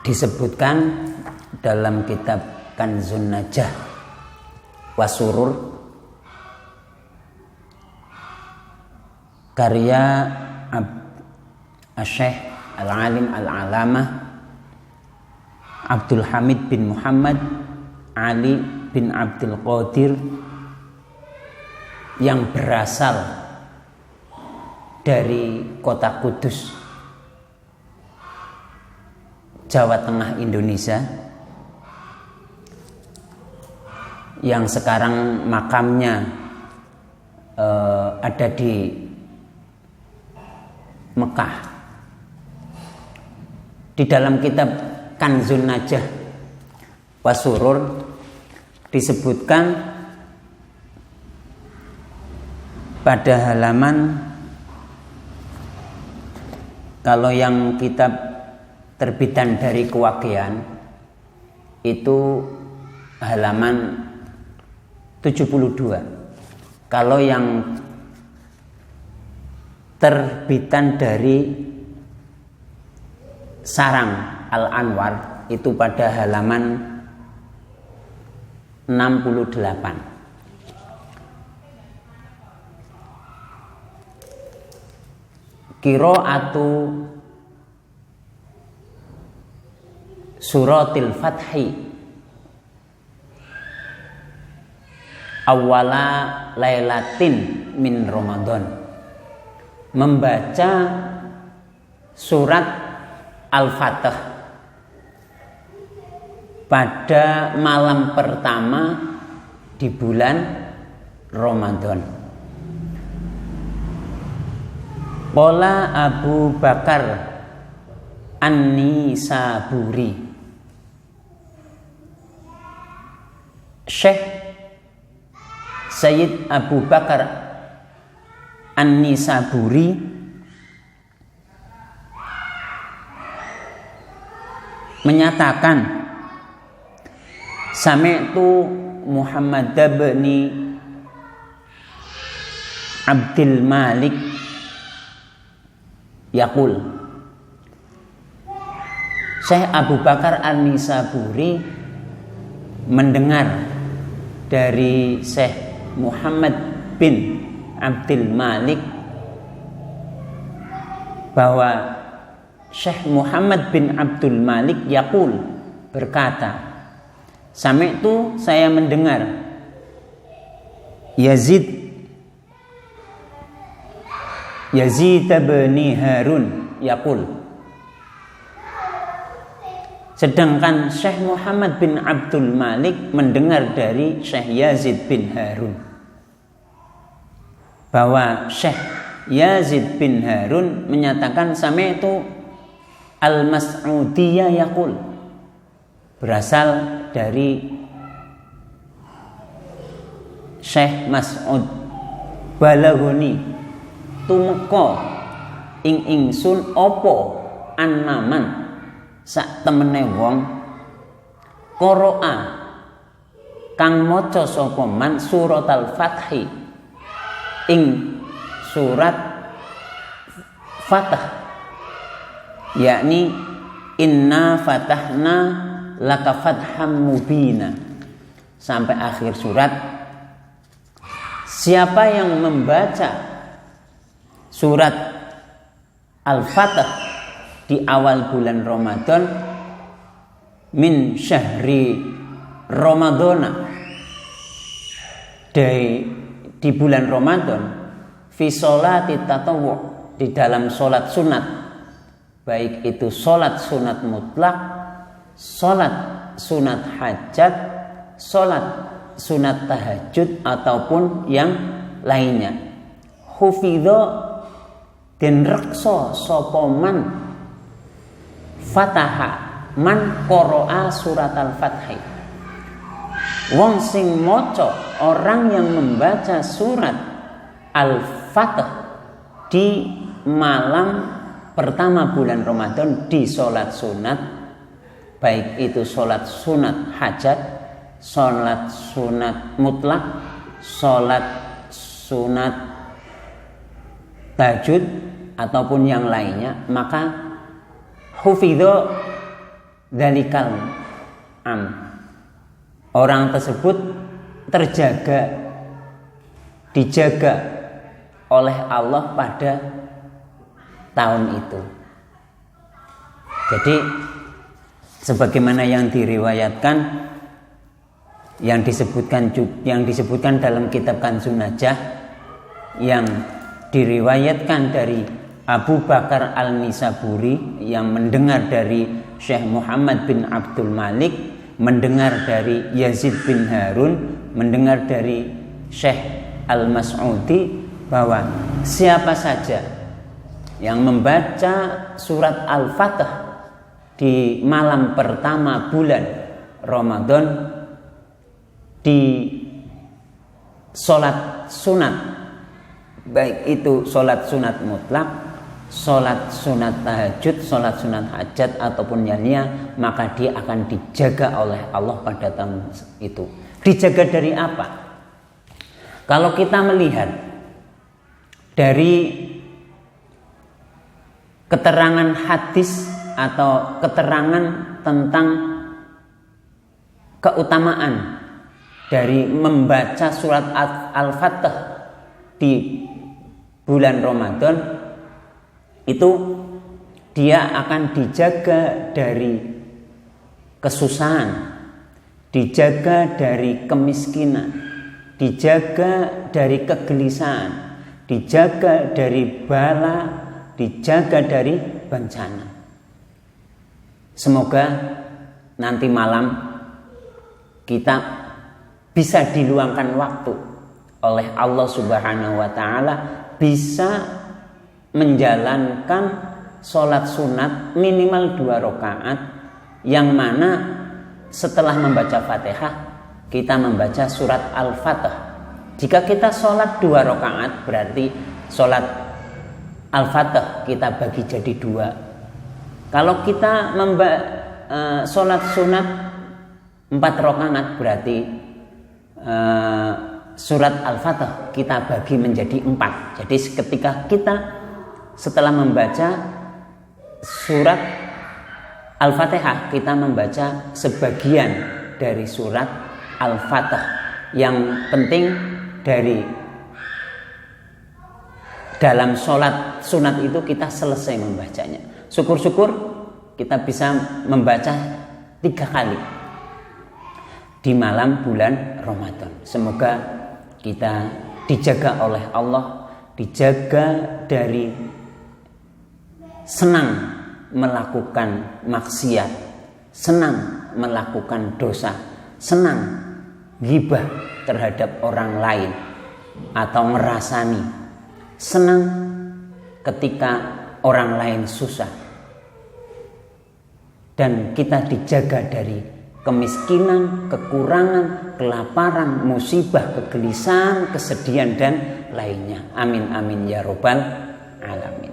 disebutkan dalam kitab Kanzun Najah Wasurur karya Syekh Al-Alim Al-Alamah Abdul Hamid bin Muhammad Ali bin Abdul Qadir yang berasal dari kota Kudus, Jawa Tengah, Indonesia, yang sekarang makamnya ada di Mekah. Di dalam kitab Kanzun Najah Wasurur disebutkan pada halaman, kalau yang kitab terbitan dari Kewakian itu halaman 72. Kalau yang terbitan dari Sarang Al-Anwar itu pada halaman 68. Qiraatu suratil Fathi awwala lailatin min Ramadan. Membaca surat Al-Fatih pada malam pertama di bulan Ramadan. Qala Abu Bakar An-Nisaburi, Syekh Sayyid Abu Bakar An-Nisaburi menyatakan, sami'tu Muhammad bin Abdul Malik yaqul, Syekh Abu Bakar An-Nisaburi mendengar dari Syekh Muhammad bin Abdul Malik bahwa Syekh Muhammad bin Abdul Malik yaqul berkata, sami'tu, saya mendengar Yazid bin Harun yaqul, sedangkan Syekh Muhammad bin Abdul Malik mendengar dari Syekh Yazid bin Harun bahwa Syekh Yazid bin Harun menyatakan, sami'tu Al-Mas'udiyah yaqul, berasal dari Syekh Mas'ud, balaghuni tumeka ing ingsun apa annaman sak temene wong qira'a kang maca sapa man surat Al-Fathi ing surat Fatah, yakni inna fatahna laka fatham mubina sampai akhir surat. Siapa yang membaca surat Al-Fatah di awal bulan Ramadan, min syahri Ramadana, di bulan Ramadan, fi sholati tatawwu, di dalam sholat sunat, baik itu sholat sunat mutlak, sholat sunat hajat, sholat sunat tahajud ataupun yang lainnya. Hufidho den reksa sapa man fataha man qara'a surat al-fathi, wong sing maca, orang yang membaca surat al-fatih di malam pertama bulan Ramadan di sholat sunat, baik itu sholat sunat hajat, sholat sunat mutlak, sholat sunat tahajud ataupun yang lainnya, maka hufidho dzalikal am. Orang tersebut dijaga oleh Allah pada tahun itu. Jadi sebagaimana yang diriwayatkan, yang disebutkan dalam kitab Kanzun Najah, yang diriwayatkan dari Abu Bakar Al-Nisaburi, yang mendengar dari Syekh Muhammad bin Abdul Malik, mendengar dari Yazid bin Harun, mendengar dari Syekh Al-Mas'udi, bahwa siapa saja yang membaca surat Al-Fatih di malam pertama bulan Ramadan di sholat sunat, baik itu sholat sunat mutlak, sholat sunat tahajud, sholat sunat hajat ataupun yaniyah, maka dia akan dijaga oleh Allah pada tahun itu. Dijaga dari apa? Kalau kita melihat dari keterangan hadis atau keterangan tentang keutamaan dari membaca surat Al-Fatih di bulan Ramadan, itu dia akan dijaga dari kesusahan, dijaga dari kemiskinan, dijaga dari kegelisahan, dijaga dari bala, dijaga dari bencana. Semoga nanti malam kita bisa diluangkan waktu oleh Allah Subhanahu wa Ta'ala, bisa menjalankan sholat sunat minimal 2 rakaat, yang mana setelah membaca Fatihah kita membaca surat Al-Fatih. Jika kita sholat 2 rakaat, berarti sholat Al-Fatih kita bagi jadi 2. Kalau kita sholat sunat 4 rakaat, berarti surat Al-Fatih kita bagi menjadi 4. Jadi ketika kita setelah membaca surat Al-Fatihah, kita membaca sebagian dari surat Al-Fatih. Yang penting dari dalam sholat sunat itu kita selesai membacanya. Syukur-syukur kita bisa membaca 3 kali di malam bulan Ramadan. Semoga kita dijaga oleh Allah, dijaga dari senang melakukan maksiat, senang melakukan dosa, senang ghibah terhadap orang lain atau ngerasani, senang ketika orang lain susah, dan kita dijaga dari kemiskinan, kekurangan, kelaparan, musibah, kegelisahan, kesedihan dan lainnya. Amin amin ya robbal alamin.